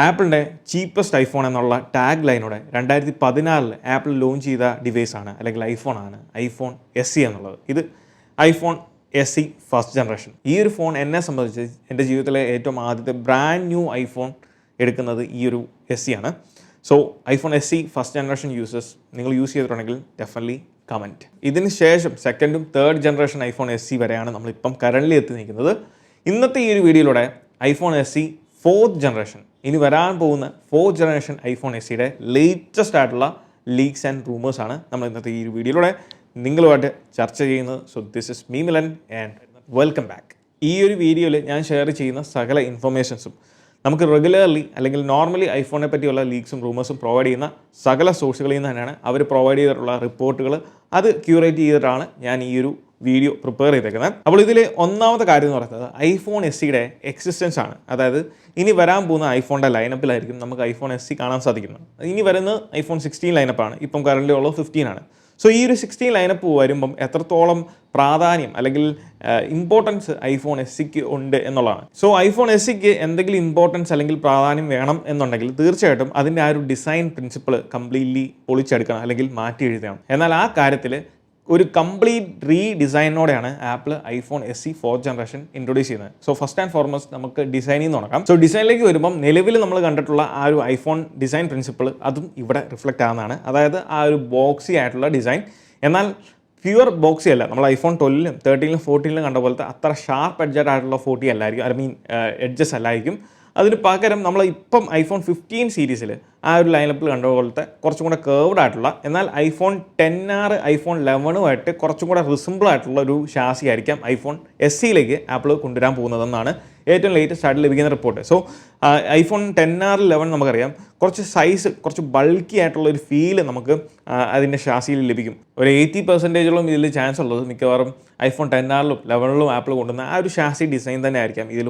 ആപ്പിളിൻ്റെ cheapest iPhone എന്നുള്ള tag ലൈനോടെ 2014 apple launch ചെയ്ത ഡിവൈസാണ് അല്ലെങ്കിൽ ഐഫോണാണ് ഐഫോൺ SE എന്നുള്ളത്. ഇത് ഐഫോൺ SE ഫസ്റ്റ് ജനറേഷൻ. ഈ ഒരു ഫോൺ എന്നെ സംബന്ധിച്ച് എൻ്റെ ജീവിതത്തിലെ ഏറ്റവും ആദ്യത്തെ ബ്രാൻഡ് ന്യൂ ഐഫോൺ എടുക്കുന്നത് ഈ ഒരു SE ആണ്. So iPhone SE first generation users നിങ്ങൾ യൂസ് ചെയ്തിട്ടുണ്ടെങ്കിൽ ഡെഫിനറ്റ്ലി കമൻറ്റ്. ഇതിന് ശേഷം സെക്കൻഡും തേർഡ് ജനറേഷൻ ഐഫോൺ SE വരെയാണ് നമ്മളിപ്പം കറൻ്റ്ലി എത്തി നിൽക്കുന്നത്. ഇന്നത്തെ ഈ ഒരു വീഡിയോയിലൂടെ ഐഫോൺ SE ഫോർത്ത് ജനറേഷൻ, ഇനി വരാൻ പോകുന്ന ഫോർത്ത് ജനറേഷൻ ഐഫോൺ SEയുടെ ലേറ്റസ്റ്റ് ആയിട്ടുള്ള ലീക്സ് ആൻഡ് റൂമേഴ്സ് ആണ് നമ്മൾ ഇന്നത്തെ ഈ ഒരു വീഡിയോയിലൂടെ നിങ്ങളുമായിട്ട് ചർച്ച ചെയ്യുന്നത്. So this is me Milan and welcome back. ഈ ഒരു വീഡിയോയിൽ ഞാൻ ഷെയർ ചെയ്യുന്ന സകല ഇൻഫർമേഷൻസും നമുക്ക് റെഗുലർലി അല്ലെങ്കിൽ നോർമലി ഐഫോണിനെ പറ്റിയുള്ള ലീക്സും റൂമേഴ്സും പ്രൊവൈഡ് ചെയ്യുന്ന സകല സോഴ്സുകളിൽ നിന്ന് തന്നെയാണ് അവർ പ്രൊവൈഡ് ചെയ്തിട്ടുള്ള റിപ്പോർട്ടുകൾ. അത് ക്യൂറേറ്റ് ചെയ്തിട്ടാണ് ഞാൻ ഈ ഒരു വീഡിയോ പ്രിപ്പയർ ചെയ്തേക്കുന്നത്. അപ്പോൾ ഇതിൽ ഒന്നാമത്തെ കാര്യം എന്ന് പറയുന്നത് ഐഫോൺ SEയുടെ എക്സിസ്റ്റൻസ് ആണ്. അതായത് ഇനി വരാൻ പോകുന്ന ഐഫോണിൻ്റെ ലൈനപ്പിലായിരിക്കും നമുക്ക് ഐഫോൺ SE കാണാൻ സാധിക്കുന്നത്. ഇനി വരുന്നത് ഐഫോൺ 16 ലൈനപ്പാണ്. ഇപ്പം കറൻ്റ് ഉള്ളത് 15 ആണ്. സോ ഈ ഒരു 16 ലൈനപ്പ് വരുമ്പം എത്രത്തോളം പ്രാധാന്യം അല്ലെങ്കിൽ ഇമ്പോർട്ടൻസ് ഐഫോൺ SEക്ക് ഉണ്ട് എന്നുള്ളതാണ്. സോ ഐഫോൺ SEക്ക് എന്തെങ്കിലും ഇമ്പോർട്ടൻസ് അല്ലെങ്കിൽ പ്രാധാന്യം വേണം എന്നുണ്ടെങ്കിൽ തീർച്ചയായിട്ടും അതിൻ്റെ ആ ഒരു ഡിസൈൻ പ്രിൻസിപ്പിൾ കംപ്ലീറ്റ്ലി പൊളിച്ചെടുക്കണം അല്ലെങ്കിൽ മാറ്റി എഴുതണം. എന്നാൽ ആ കാര്യത്തിൽ ഒരു കംപ്ലീറ്റ് റീഡിസൈനോടെയാണ് Apple iPhone SE fourth generation introduce ചെയ്യുന്നത്. സോ ഫസ്റ്റ് ആൻഡ് ഫോർമോസ്റ്റ് നമുക്ക് ഡിസൈനിൽ നിന്ന് തുടങ്ങാം. സോ ഡിസൈനിലേക്ക് വരുമ്പം നിലവിൽ നമ്മൾ കണ്ടിട്ടുള്ള ആ ഒരു ഐഫോൺ ഡിസൈൻ പ്രിൻസിപ്പിൾ അതും ഇവിടെ റിഫ്ലക്റ്റ് ആവുന്നതാണ്. അതായത് ആ ഒരു ബോക്സി ആയിട്ടുള്ള ഡിസൈൻ. എന്നാൽ പ്യുവർ ബോക്സി അല്ല. നമ്മൾ ഐഫോൺ 12ലും 13ലും 14ലും കണ്ട പോലത്തെ അത്ര ഷാർപ്പ് എഡ്ജഡ് ആയിട്ടുള്ള 40 അല്ലായിരിക്കും, ഐ മീൻ എഡ്ജസ് അല്ലായിരിക്കും. അതിന് പകരം നമ്മൾ ഇപ്പം ഐഫോൺ 15 സീരീസിൽ ആ ഒരു ലൈനപ്പിൽ കണ്ട പോലത്തെ കുറച്ചും കൂടെ കേർവ്ഡ് ആയിട്ടുള്ള, എന്നാൽ ഐഫോൺ 10R ഐഫോൺ 11ഉമായിട്ട് കുറച്ചും കൂടെ റിസിമ്പിൾ ആയിട്ടുള്ള ഒരു ഷാസി ആയിരിക്കാം ഐഫോൺ SEയിലേക്ക് ആപ്പിൾ കൊണ്ടുവരാൻ പോകുന്നതെന്നാണ് ഏറ്റവും ലേറ്റസ്റ്റ് ആയിട്ട് ലഭിക്കുന്ന റിപ്പോർട്ട്. സോ ഐഫോൺ 10R 11 നമുക്കറിയാം കുറച്ച് സൈസ്, കുറച്ച് ബൾക്കി ആയിട്ടുള്ള ഒരു ഫീല് നമുക്ക് അതിൻ്റെ ഷാസിയിൽ ലഭിക്കും. ഒരു 80% ഇതിൽ ചാൻസ് ഉള്ളത് മിക്കവാറും ഐഫോൺ 10Rലും 11ലും ആപ്പിൾ കൊണ്ടുവന്ന ആ ഒരു ഷാസി ഡിസൈൻ തന്നെ ആയിരിക്കാം ഇതിൽ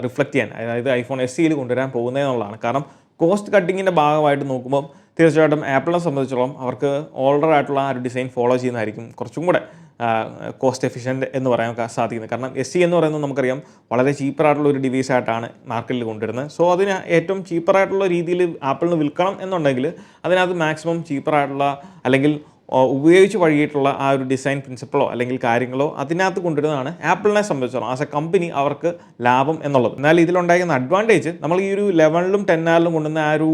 റിഫ്ലക്റ്റ് ചെയ്യാൻ, അതായത് ഐഫോൺ SEയിൽ കൊണ്ടുവരാൻ പോകുന്നതെന്നുള്ളതാണ്. കാരണം കോസ്റ്റ് കട്ടിങ്ങിൻ്റെ ഭാഗമായിട്ട് നോക്കുമ്പോൾ തീർച്ചയായിട്ടും ആപ്പിളിനെ സംബന്ധിച്ചിടത്തോളം അവർക്ക് ഓൾഡർ ആയിട്ടുള്ള ആ ഒരു ഡിസൈൻ ഫോളോ ചെയ്യുന്നതായിരിക്കും കുറച്ചും കൂടെ കോസ്റ്റ് എഫിഷ്യൻറ്റ് എന്ന് പറയാൻ സാധിക്കുന്നത്. കാരണം SE എന്ന് പറയുന്നത് നമുക്കറിയാം വളരെ ചീപ്പറായിട്ടുള്ള ഒരു ഡിവൈസ് ആയിട്ടാണ് മാർക്കറ്റിൽ കൊണ്ടുവരുന്നത്. സോ അതിന് ഏറ്റവും ചീപ്പറായിട്ടുള്ള രീതിയിൽ ആപ്പിളിന് വിൽക്കണം എന്നുണ്ടെങ്കിൽ അതിനകത്ത് മാക്സിമം ചീപ്പറായിട്ടുള്ള അല്ലെങ്കിൽ ഉപയോഗിച്ച് വഴിയിട്ടുള്ള ആ ഒരു ഡിസൈൻ പ്രിൻസിപ്പിളോ അല്ലെങ്കിൽ കാര്യങ്ങളോ അതിനകത്ത് കൊണ്ടുവരുന്നതാണ് ആപ്പിളിനെ സംബന്ധിച്ചിടത്തോളം ആസ് എ കമ്പനി അവർക്ക് ലാഭം എന്നുള്ളത്. എന്നാൽ ഇതിലുണ്ടായിരുന്ന അഡ്വാൻറ്റേജ് നമ്മൾ ഈ ഒരു 11ലും 10Rലും കൊണ്ടുവന്ന ആ ഒരു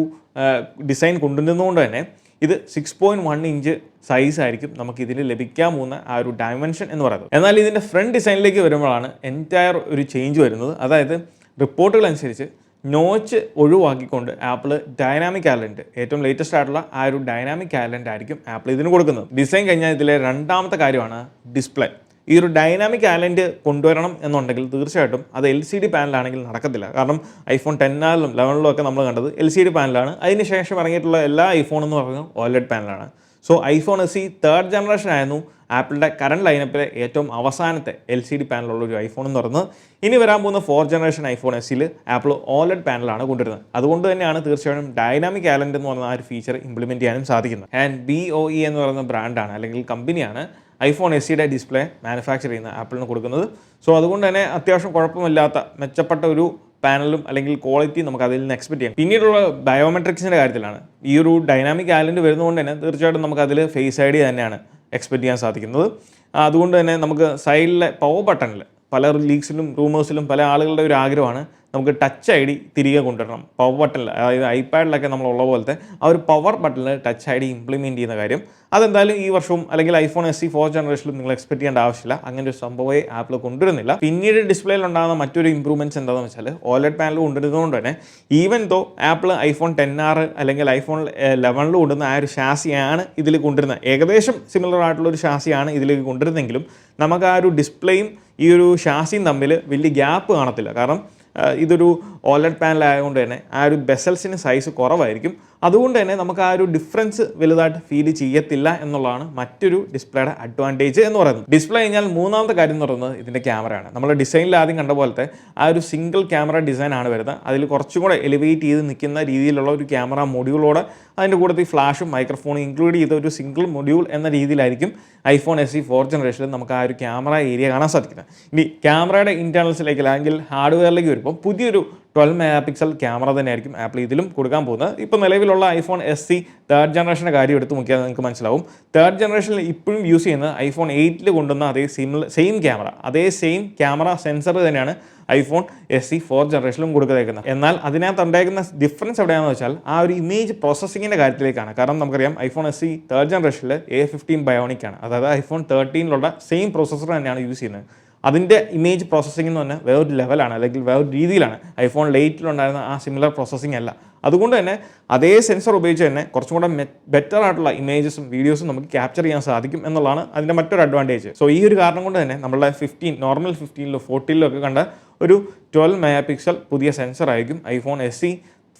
ഡിസൈൻ കൊണ്ടുവരുന്നതുകൊണ്ട് തന്നെ ഇത് 6.1 ഇഞ്ച് സൈസ് ആയിരിക്കും നമുക്ക് ഇതിൽ ലഭിക്കാൻ പോകുന്ന ആ ഒരു ഡയമെൻഷൻ എന്ന് പറയുന്നത്. എന്നാൽ ഇതിൻ്റെ ഫ്രണ്ട് ഡിസൈനിലേക്ക് വരുമ്പോഴാണ് എൻറ്റയർ ഒരു ചേഞ്ച് വരുന്നത്. അതായത് റിപ്പോർട്ടുകൾ അനുസരിച്ച് നോച്ച് ഒഴിവാക്കിക്കൊണ്ട് ആപ്പിൾ ഡൈനാമിക് ഐലൻഡ്, ഏറ്റവും ലേറ്റസ്റ്റ് ആയിട്ടുള്ള ആ ഒരു ഡൈനാമിക് ഐലൻഡ് ആയിരിക്കും ആപ്പിൾ ഇതിന് കൊടുക്കുന്നത്. ഡിസൈൻ കഴിഞ്ഞാൽ ഇതിലെ രണ്ടാമത്തെ കാര്യമാണ് ഡിസ്പ്ലേ. ഈ ഒരു ഡൈനാമിക് ഐലൻഡ് കൊണ്ടുവരണം എന്നുണ്ടെങ്കിൽ തീർച്ചയായിട്ടും അത് LCD പാനലാണെങ്കിൽ നടക്കത്തില്ല. കാരണം ഐഫോൺ 10Rലും 11ലും ഒക്കെ നമ്മൾ കണ്ടത് LCD പാനലാണ്. അതിന് ശേഷം ഇറങ്ങിയിട്ടുള്ള എല്ലാ ഐഫോൺ എന്ന് പറയുന്നത് OLED പാനലാണ്. So iPhone SE third generation ആയിരുന്നു ആപ്പിളിൻ്റെ കറണ്ട് ലൈനപ്പിലെ ഏറ്റവും അവസാനത്തെ LCD പാനലുള്ള ഒരു ഐഫോൺ എന്ന് പറയുന്നത്. ഇനി വരാൻ പോകുന്ന ഫോർത്ത് ജനറേഷൻ ഐഫോൺ SEയിൽ ആപ്പിൾ OLED പാനലാണ് കൊണ്ടുവരുന്നത്. അതുകൊണ്ട് തന്നെയാണ് തീർച്ചയായും ഡൈനാമിക് ഐലൻഡ് എന്ന് പറയുന്ന ആ ഒരു ഫീച്ചർ ഇംപ്ലിമെൻറ്റ് ചെയ്യാനും സാധിക്കുന്നത്. ആൻഡ് BOE എന്ന് പറയുന്ന ബ്രാൻഡാണ് അല്ലെങ്കിൽ കമ്പനിയാണ് ഐഫോൺ SEയുടെ ഡിസ്പ്ലേ മാനുഫാക്ചർ ചെയ്യുന്ന ആപ്പിളിന് കൊടുക്കുന്നത്. സോ അതുകൊണ്ട് തന്നെ അത്യാവശ്യം കുഴപ്പമില്ലാത്ത മെച്ചപ്പെട്ട ഒരു പാനലും അല്ലെങ്കിൽ ക്വാളിറ്റി നമുക്ക് അതിൽ നിന്ന് എക്സ്പെക്ട് ചെയ്യാം. പിന്നീടുള്ള ബയോമെട്രിക്സിൻ്റെ കാര്യത്തിലാണ് ഈ ഒരു ഡൈനാമിക് ഐലൻഡ് വരുന്നതുകൊണ്ട് തന്നെ തീർച്ചയായിട്ടും നമുക്ക് അതിൽ ഫേസ് ID തന്നെയാണ് എക്സ്പെക്ട് ചെയ്യാൻ സാധിക്കുന്നത്. അതുകൊണ്ട് തന്നെ നമുക്ക് സൈഡിലെ പവർ ബട്ടണിൽ പല ലീക്സിലും റൂമേഴ്സിലും പല ആളുകളുടെ ഒരു ആഗ്രഹമാണ് നമുക്ക് ടച്ച് ID തിരികെ കൊണ്ടുവരണം പവർ ബട്ടണിൽ. അതായത് ഐപാഡിലൊക്കെ നമ്മളുള്ള പോലത്തെ ആ ഒരു പവർ ബട്ടണിൽ ടച്ച് ID ഇംപ്ലിമെൻറ്റ് ചെയ്യുന്ന കാര്യം അതെന്തായാലും ഈ വർഷവും അല്ലെങ്കിൽ ഐഫോൺ SE ഫോർത്ത് ജനറേഷനിലും നിങ്ങൾ എക്സ്പെക്ട് ചെയ്യേണ്ട ആവശ്യമില്ല. അങ്ങനെ ഒരു സംഭവമേ ആപ്പിൾ കൊണ്ടുവരുന്നില്ല. പിന്നീട് ഡിസ്പ്ലേയിൽ ഉണ്ടാകുന്ന മറ്റൊരു ഇമ്പ്രൂവ്മെൻറ്റ്സ് എന്താണെന്ന് വെച്ചാൽ OLED പാനൽ കൊണ്ടുവരുന്നതുകൊണ്ട് തന്നെ even though apple iPhone 10R അല്ലെങ്കിൽ ഐഫോൺ 11ൽ കൊണ്ടുവന്ന ആ ഒരു ഷാസിയാണ് ഇതിൽ കൊണ്ടുവരുന്നത്. ഏകദേശം സിമിലർ ആയിട്ടുള്ള ഒരു ഷാസിയാണ് ഇതിലേക്ക് കൊണ്ടുവരുന്നെങ്കിലും നമുക്ക് ആ ഒരു ഡിസ്പ്ലേയും ഈ ഒരു ഷാസിയും തമ്മിൽ വലിയ ഗ്യാപ്പ് കാണത്തില്ല. കാരണം ഇതൊരു OLED പാനൽ ആയതുകൊണ്ട് തന്നെ ആ ഒരു ബെസൽസിന് സൈസ് കുറവായിരിക്കും. അതുകൊണ്ട് തന്നെ നമുക്ക് ആ ഒരു ഡിഫറൻസ് വലുതായിട്ട് ഫീൽ ചെയ്യത്തില്ല എന്നുള്ളതാണ് മറ്റൊരു ഡിസ്പ്ലേയുടെ അഡ്വാൻറ്റേജ് എന്ന് പറയുന്നത്. ഡിസ്പ്ലേ കഴിഞ്ഞാൽ മൂന്നാമത്തെ കാര്യം എന്ന് പറയുന്നത് ഇതിൻ്റെ ക്യാമറയാണ്. നമ്മൾ ഡിസൈനിൽ ആദ്യം കണ്ട പോലത്തെ ആ ഒരു സിംഗിൾ ക്യാമറ ഡിസൈൻ ആണ് വരുന്നത്. അതിൽ കുറച്ചും കൂടെ എലിവേറ്റ് ചെയ്ത് നിൽക്കുന്ന രീതിയിലുള്ള ഒരു ക്യാമറ മൊഡ്യൂളോടെ അതിൻ്റെ കൂട്ടത്തിൽ ഫ്ലാഷും മൈക്രോഫോണും ഇൻക്ലൂഡ് ചെയ്ത ഒരു സിംഗിൾ മൊഡ്യൂൾ എന്ന രീതിയിലായിരിക്കും ഐഫോൺ SE ഫോർത്ത് ജനറേഷനിൽ നമുക്ക് ആ ഒരു ക്യാമറ ഏരിയ കാണാൻ സാധിക്കുന്നത്. ഇനി ക്യാമറയുടെ ഇൻറ്റേർണൽസിലേക്ക് അല്ലെങ്കിൽ ഹാർഡ്വെയറിലേക്ക് വരുമ്പോൾ പുതിയൊരു 12 മെഗാ പിക്സൽ ക്യാമറ തന്നെയായിരിക്കും ആപ്പിൾ ഇതിലും കൊടുക്കാൻ പോകുന്നത്. ഇപ്പോൾ നിലവിലുള്ള ഐഫോൺ SE തേർഡ് ജനറേഷൻ്റെ കാര്യം എടുത്ത് നോക്കിയാൽ നിങ്ങൾക്ക് മനസ്സിലാവും. തേർഡ് ജനറേഷനിൽ ഇപ്പോഴും യൂസ് ചെയ്യുന്നത് ഐഫോൺ 8 കൊണ്ടുവന്ന അതേ സെയിം ക്യാമറ സെൻസർ തന്നെയാണ് ഐഫോൺ SE 4 ജനറേഷനിലും കൊടുക്കുന്നേക്കുന്നത്. എന്നാൽ അതിനകത്ത് ഉണ്ടായിരിക്കുന്ന ഡിഫറൻസ് എവിടെയാണെന്ന് വെച്ചാൽ ആ ഒരു ഇമേജ് പ്രോസസ്സിങ്ങിൻ്റെ കാര്യത്തിലേക്കാണ്. കാരണം നമുക്കറിയാം ഐഫോൺ SE തേർഡ് ജനറേഷനിൽ A15 ബയോണിക് ആണ്. അതായത് ഐഫോൺ 13 സെയിം പ്രോസസ്സർ തന്നെയാണ് യൂസ് ചെയ്യുന്നത്. അതിൻ്റെ ഇമേജ് പ്രോസസ്സിംഗ് എന്ന് പറഞ്ഞാൽ വേറൊരു ലെവലാണ്, അല്ലെങ്കിൽ വേറൊരു രീതിയിലാണ്. ഐഫോൺ 8 ആ സിമിലർ പ്രോസസ്സിംഗ് അല്ല. അതുകൊണ്ട് തന്നെ അതേ സെൻസർ ഉപയോഗിച്ച് തന്നെ കുറച്ചും കൂടെ ബെറ്റർ ആയിട്ടുള്ള ഇമേജസും വീഡിയോസും നമുക്ക് ക്യാപ്ചർ ചെയ്യാൻ സാധിക്കും എന്നുള്ളതാണ് അതിൻ്റെ മറ്റൊരു അഡ്വാൻറ്റേജ്. സോ ഈ ഒരു കാരണം കൊണ്ട് തന്നെ നമ്മളുടെ നോർമൽ 15 14 ഒക്കെ കണ്ട ഒരു 12 മെഗാ പിക്സൽ പുതിയ സെൻസർ ആയിരിക്കും ഐഫോൺ SE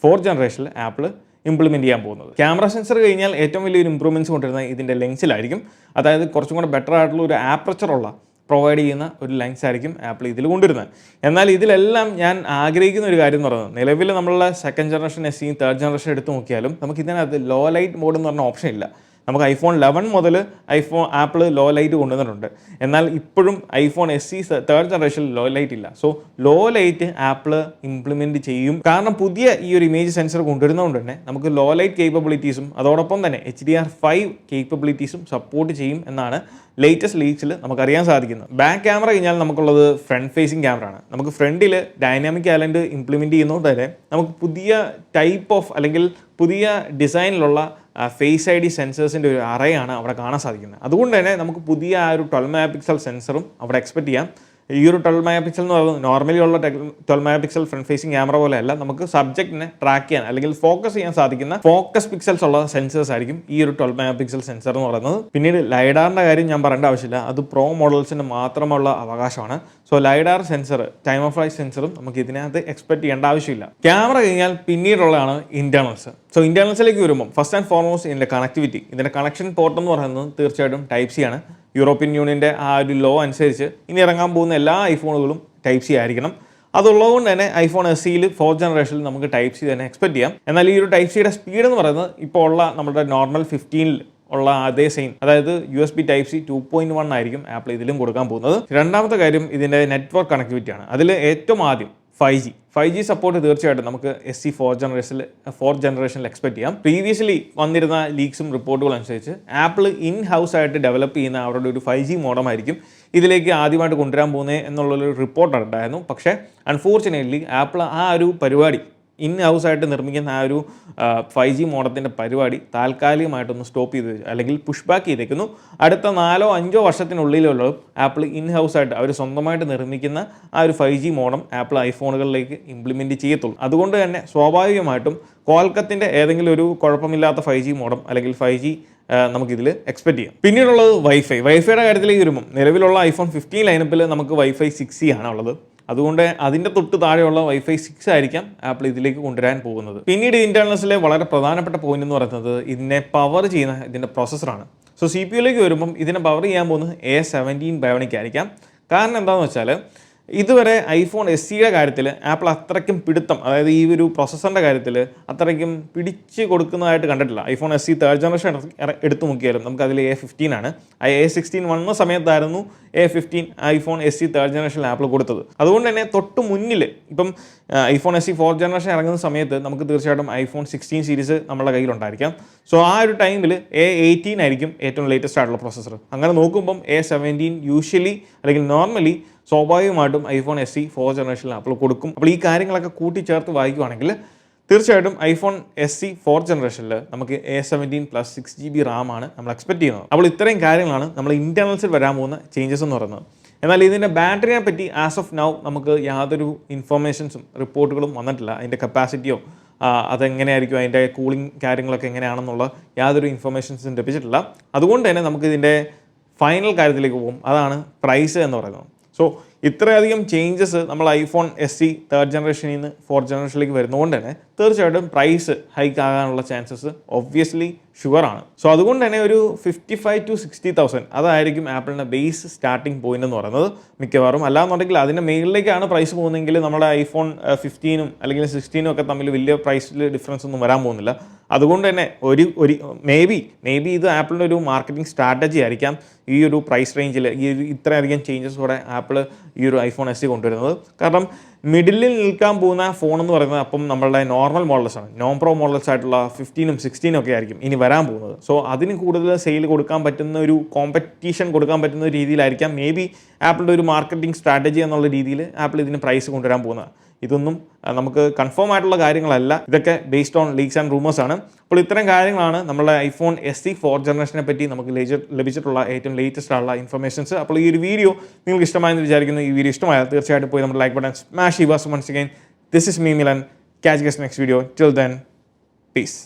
4 ജനറേഷനിൽ ആപ്പിൾ ഇംപ്ലിമെൻറ്റ് ചെയ്യാൻ പോകുന്നത്. ക്യാമറ സെൻസർ കഴിഞ്ഞാൽ ഏറ്റവും വലിയൊരു ഇമ്പ്രൂവ്മെൻറ്റ്സ് കൊണ്ടുവരുന്നത് ഇതിൻ്റെ ലെൻസിലായിരിക്കും. അതായത് കുറച്ചും കൂടെ ബെറ്റർ ആയിട്ടുള്ള ഒരു ആപ്പർച്ചറുള്ള പ്രൊവൈഡ് ചെയ്യുന്ന ഒരു ലെൻസ് ആയിരിക്കും ആപ്പിൾ ഇതിൽ കൊണ്ടുവരുന്നത്. എന്നാൽ ഇതിലെല്ലാം ഞാൻ ആഗ്രഹിക്കുന്ന ഒരു കാര്യം എന്ന് പറയുന്നത്, നിലവിൽ നമ്മളുടെ second generation SE third generation എടുത്ത് നോക്കിയാലും നമുക്ക് ഇതിനകത്ത് ലോ ലൈറ്റ് മോഡ് എന്ന് പറഞ്ഞ ഓപ്ഷൻ ഇല്ല. നമുക്ക് ഐഫോൺ 11 മുതൽ ആപ്പിൾ ലോ ലൈറ്റ് കൊണ്ടുവന്നിട്ടുണ്ട്. എന്നാൽ ഇപ്പോഴും ഐഫോൺ SE തേർഡ് ജനറേഷനിൽ ലോ ലൈറ്റ് ഇല്ല. So low light Apple implement ചെയ്യും. കാരണം പുതിയ ഈ ഒരു ഇമേജ് സെൻസർ കൊണ്ടുവരുന്നതുകൊണ്ട് തന്നെ നമുക്ക് ലോ ലൈറ്റ് കേപ്പബിലിറ്റീസും അതോടൊപ്പം തന്നെ HDR5 കേപ്പബിലിറ്റീസും സപ്പോർട്ട് ചെയ്യും എന്നാണ് ലേറ്റസ്റ്റ് ലീക്സിൽ നമുക്കറിയാൻ സാധിക്കുന്നത്. ബാക്ക് ക്യാമറ കഴിഞ്ഞാൽ നമുക്കുള്ളത് ഫ്രണ്ട് ഫേസിങ് ക്യാമറ ആണ്. നമുക്ക് ഫ്രണ്ടിൽ ഡൈനാമിക് ഐലൻഡ് ഇംപ്ലിമെൻറ്റ് ചെയ്യുന്നതുകൊണ്ട് തന്നെ നമുക്ക് പുതിയ ടൈപ്പ് ഓഫ് അല്ലെങ്കിൽ പുതിയ ഡിസൈനിലുള്ള ഫേസ് ID സെൻസേഴ്സിൻ്റെ ഒരു അറയാണ് അവിടെ കാണാൻ സാധിക്കുന്നത്. അതുകൊണ്ട് തന്നെ നമുക്ക് പുതിയ ആ ഒരു 12 മെഗാ പിക്സൽ സെൻസറും അവിടെ എക്സ്പെക്ട് ചെയ്യാം. ഈ ഒരു 12 മെഗാ പിക്സൽ എന്ന് പറയുന്നത് നോർമലി ഉള്ള 12 mega pixel front facing camera പോലെയല്ല. നമുക്ക് സബ്ജക്റ്റിനെ ട്രാക്ക് ചെയ്യാൻ അല്ലെങ്കിൽ ഫോക്കസ് ചെയ്യാൻ സാധിക്കുന്ന ഫോക്കസ് പിക്സൽസ് ഉള്ള സെൻസേഴ്സ് ആയിരിക്കും ഈ ഒരു 12 മെഗാ പിക്സൽ സെൻസർ എന്ന് പറയുന്നത്. പിന്നീട് ലൈഡാറിൻ്റെ കാര്യം ഞാൻ പറയേണ്ട ആവശ്യമില്ല, അത് പ്രോ മോഡൽസിന് മാത്രമുള്ള അവകാശമാണ്. So lidar sensor, time of flight സെൻസറും നമുക്ക് ഇതിനകത്ത് എക്സ്പെക്ട് ചെയ്യേണ്ട ആവശ്യമില്ല. ക്യാമറ കഴിഞ്ഞാൽ പിന്നീടുള്ളതാണ് ഇന്റേണൽസ്. സോ ഇന്റേണൽസിലേക്ക് വരുമ്പോൾ ഫസ്റ്റ് ആൻഡ് ഫോർമോസ്റ്റ് ഇതിൻ്റെ കണക്ടിവിറ്റി, ഇതിൻ്റെ കണക്ഷൻ പോർട്ട് എന്ന് പറയുന്നത് തീർച്ചയായിട്ടും Type C ആണ്. യൂറോപ്യൻ യൂണിയൻ്റെ ആ ഒരു ലോ അനുസരിച്ച് ഇനി ഇറങ്ങാൻ പോകുന്ന എല്ലാ ഐഫോണുകളും Type C ആയിരിക്കണം. അതുള്ളതുകൊണ്ട് തന്നെ ഐഫോൺ SEയിൽ 4 ജനറേഷനിൽ നമുക്ക് Type C തന്നെ എക്സ്പെക്ട് ചെയ്യാം. എന്നാൽ ഈ ഒരു Type Cയുടെ സ്പീഡ് എന്ന് പറയുന്നത് ഇപ്പോൾ ഉള്ള നമ്മുടെ നോർമൽ 15 ഉള്ള അതേ സെയിം, അതായത് USB Type C 2.1 ആയിരിക്കും ആപ്പിൾ ഇതിലും കൊടുക്കാൻ പോകുന്നത്. രണ്ടാമത്തെ കാര്യം ഇതിൻ്റെ നെറ്റ്വർക്ക് കണക്ടിവിറ്റി ആണ്. അതിൽ ഏറ്റവും ആദ്യം 5G സപ്പോർട്ട് തീർച്ചയായിട്ടും നമുക്ക് SE 4 ജനറേഷനിൽ എക്സ്പെക്ട് ചെയ്യാം. പ്രീവിയസ്ലി വന്നിരുന്ന ലീക്സും റിപ്പോർട്ടുകളും അനുസരിച്ച് ആപ്പിൾ ഇൻ ഹൗസ് ആയിട്ട് ഡെവലപ്പ് ചെയ്യുന്ന അവരുടെ ഒരു 5G മോഡമായിരിക്കും ഇതിലേക്ക് ആദ്യമായിട്ട് കൊണ്ടുവരാൻ പോകുന്നത് എന്നുള്ളൊരു റിപ്പോർട്ട് ഉണ്ടായിരുന്നു. പക്ഷേ അൺഫോർച്ചുനേറ്റ്ലി ആപ്പിൾ ആ ഒരു പരിപാടി ഇൻ ഹൗസ് ആയിട്ട് നിർമ്മിക്കുന്ന ആ ഒരു 5G മോഡത്തിൻ്റെ പരിപാടി താൽക്കാലികമായിട്ടൊന്ന് സ്റ്റോപ്പ് ചെയ്ത് അല്ലെങ്കിൽ പുഷ് ബാക്ക് ചെയ്തേക്കുന്നു. അടുത്ത 4-5 വർഷത്തിനുള്ളിലുള്ള ആപ്പിൾ ഇൻ ഹൗസ് ആയിട്ട് അവർ സ്വന്തമായിട്ട് നിർമ്മിക്കുന്ന ആ ഒരു 5G മോഡം ആപ്പിൾ ഐഫോണുകളിലേക്ക് ഇംപ്ലിമെൻറ്റ് ചെയ്യത്തുള്ളൂ. അതുകൊണ്ട് തന്നെ സ്വാഭാവികമായിട്ടും കോൽക്കത്തിൻ്റെ ഏതെങ്കിലും ഒരു കുഴപ്പമില്ലാത്ത 5G മോഡം അല്ലെങ്കിൽ 5G നമുക്കിതിൽ എക്സ്പെക്ട് ചെയ്യാം. പിന്നീടുള്ളത് വൈഫൈയുടെ കാര്യത്തിലേക്ക് വരുമ്പം നിലവിലുള്ള ഐഫോൺ 15 ലൈനപ്പിൽ നമുക്ക് Wi-Fi 6E ആണ് ഉള്ളത്. അതുകൊണ്ട് അതിൻ്റെ തൊട്ട് താഴെയുള്ള Wi-Fi 6 ആയിരിക്കാം ആപ്പിൾ ഇതിലേക്ക് കൊണ്ടുവരാൻ പോകുന്നത്. പിന്നീട് ഇന്റേണൽസിലെ വളരെ പ്രധാനപ്പെട്ട പോയിന്റ് എന്ന് പറയുന്നത് ഇതിനെ പവർ ചെയ്യുന്ന ഇതിൻ്റെ പ്രോസസ്സറാണ്. സോ CPUയിലേക്ക് വരുമ്പം ഇതിനെ പവർ ചെയ്യാൻ പോകുന്നത് A17 ബയോണിക് ആയിരിക്കാം. കാരണം എന്താണെന്ന് വെച്ചാൽ ഇതുവരെ ഐഫോൺ SEയുടെ കാര്യത്തിൽ ആപ്പിൾ അത്രയ്ക്കും പിടുത്തം, അതായത് ഈ ഒരു പ്രോസസ്സറിൻ്റെ കാര്യത്തിൽ അത്രയ്ക്കും പിടിച്ച് കൊടുക്കുന്നതായിട്ട് കണ്ടിട്ടില്ല. ഐഫോൺ SE തേർഡ് ജനറേഷൻ എടുത്തു നോക്കിയാലും നമുക്ക് അതിൽ A15 ആണ്. A16 വന്ന സമയത്തായിരുന്നു A15 ഐഫോൺ SE തേർഡ് ജനറേഷനിൽ ആപ്പിൾ കൊടുത്തത്. അതുകൊണ്ട് തന്നെ തൊട്ട് മുന്നിൽ ഇപ്പം ഐഫോൺ SE 4 ജനറേഷൻ ഇറങ്ങുന്ന സമയത്ത് നമുക്ക് തീർച്ചയായിട്ടും ഐഫോൺ 16 സീരീസ് നമ്മുടെ കയ്യിലുണ്ടായിരിക്കാം. സോ ആ ഒരു ടൈമിൽ A18 ആയിരിക്കും ഏറ്റവും ലേറ്റസ്റ്റ് ആയിട്ടുള്ള പ്രോസസ്സർ. അങ്ങനെ നോക്കുമ്പം A17 യൂഷ്വലി അല്ലെങ്കിൽ നോർമലി സ്വാഭാവികമായിട്ടും ഐഫോൺ SE 4 ജനറേഷനിൽ ആപ്പിൾ കൊടുക്കും. അപ്പോൾ ഈ കാര്യങ്ങളൊക്കെ കൂട്ടിച്ചേർത്ത് വായിക്കുവാണെങ്കിൽ തീർച്ചയായിട്ടും ഐഫോൺ SE 4 ജനറേഷനിൽ നമുക്ക് A17 + 6GB RAM ആണ് നമ്മൾ എക്സ്പെക്ട് ചെയ്യുന്നത്. അപ്പോൾ ഇത്രയും കാര്യങ്ങളാണ് നമ്മൾ ഇന്റേണൽസിൽ വരാൻ പോകുന്ന ചേഞ്ചസ് എന്ന് പറയുന്നത്. എന്നാൽ ഇതിൻ്റെ ബാറ്ററിയെ പറ്റി ആസ് ഓഫ് നൗ നമുക്ക് യാതൊരു ഇൻഫർമേഷൻസും റിപ്പോർട്ടുകളും വന്നിട്ടില്ല. അതിൻ്റെ കപ്പാസിറ്റിയോ അതെങ്ങനെയായിരിക്കും, അതിൻ്റെ കൂളിംഗ് കാര്യങ്ങളൊക്കെ എങ്ങനെയാണെന്നുള്ള യാതൊരു ഇൻഫർമേഷൻസും ലഭിച്ചിട്ടില്ല. അതുകൊണ്ട് തന്നെ നമുക്കിതിൻ്റെ ഫൈനൽ കാര്യത്തിലേക്ക് പോകും, അതാണ് പ്രൈസ് എന്ന് പറയുന്നത്. സോ ഇത്രയധികം ചേഞ്ചസ് നമ്മൾ ഐഫോൺ SE തേർഡ് ജനറേഷനിൽ നിന്ന് 4 ജനറേഷനിലേക്ക് വരുന്നതുകൊണ്ട് തന്നെ തീർച്ചയായിട്ടും പ്രൈസ് ഹൈക്ക് ആകാനുള്ള ചാൻസസ് ഒബ്വിയസ്ലി ഷുവറാണ്. സോ അതുകൊണ്ട് തന്നെ ഒരു 55,000 to 60,000 അതായിരിക്കും ആപ്പിളിൻ്റെ ബേസ് സ്റ്റാർട്ടിംഗ് പോയിന്റ് എന്ന് പറയുന്നത് മിക്കവാറും. അല്ലാന്നുണ്ടെങ്കിൽ അതിൻ്റെ മേളിലേക്കാണ് പ്രൈസ് പോകുന്നതെങ്കിൽ നമ്മുടെ ഐഫോൺ 15 അല്ലെങ്കിൽ 16 ഒക്കെ തമ്മിൽ വലിയ പ്രൈസിൽ ഡിഫറൻസ് ഒന്നും വരാൻ പോകുന്നില്ല. അതുകൊണ്ട് തന്നെ ഒരു മേ ബി ഇത് ആപ്പിളിൻ്റെ ഒരു മാർക്കറ്റിംഗ് സ്ട്രാറ്റജി ആയിരിക്കാം ഈ ഒരു പ്രൈസ് റേഞ്ചിൽ ഇത്രയധികം ചേഞ്ചസോടെ ആപ്പിൾ ഈ ഒരു ഐഫോൺ SE കൊണ്ടുവരുന്നത്. കാരണം മിഡിലിൽ നിൽക്കാൻ പോകുന്ന ഫോൺ എന്ന് പറയുന്നത് അപ്പം നമ്മളുടെ നോർമൽ മോഡൽസാണ്, നോൺ പ്രോ മോഡൽസ് ആയിട്ടുള്ള 15ഉം 16ഉം ഒക്കെ ആയിരിക്കും ഇനി വരാൻ പോകുന്നത്. സോ അതിന് കൂടുതൽ സെയിൽ കൊടുക്കാൻ പറ്റുന്ന ഒരു കോമ്പറ്റീഷൻ കൊടുക്കാൻ പറ്റുന്ന രീതിയിലായിരിക്കാം മേ ബി ആപ്പിളിൻ്റെ ഒരു മാർക്കറ്റിംഗ് സ്ട്രാറ്റജി എന്നുള്ള രീതിയിൽ ആപ്പിൾ ഇതിന് പ്രൈസ് കൊണ്ടുവരാൻ പോകുന്നത്. ഇതൊന്നും നമുക്ക് കൺഫേം ആയിട്ടുള്ള കാര്യങ്ങളല്ല, ഇതൊക്കെ based on leaks and rumours ആണ്. അപ്പോൾ ഇത്തരം കാര്യങ്ങളാണ് നമ്മുടെ ഐഫോൺ SE 4th ജനറേഷനെ പറ്റി നമുക്ക് ലഭിച്ചിട്ടുള്ള ഏറ്റവും ലേറ്റസ്റ്റ് ആയിട്ടുള്ള ഇൻഫർമേഷൻസ്. അപ്പോൾ ഈ ഒരു വീഡിയോ നിങ്ങൾക്ക് ഇഷ്ടമായെന്ന് വിചാരിക്കുന്നു. ഈ വീഡിയോ ഇഷ്ടമായാൽ തീർച്ചയായിട്ടും പോയി നമ്മുടെ ലൈക്ക് ബട്ടൺ സ്മാഷ് ചെയ്യുക. So once again, this is me Milan. Catch you guys next video. Till then, peace.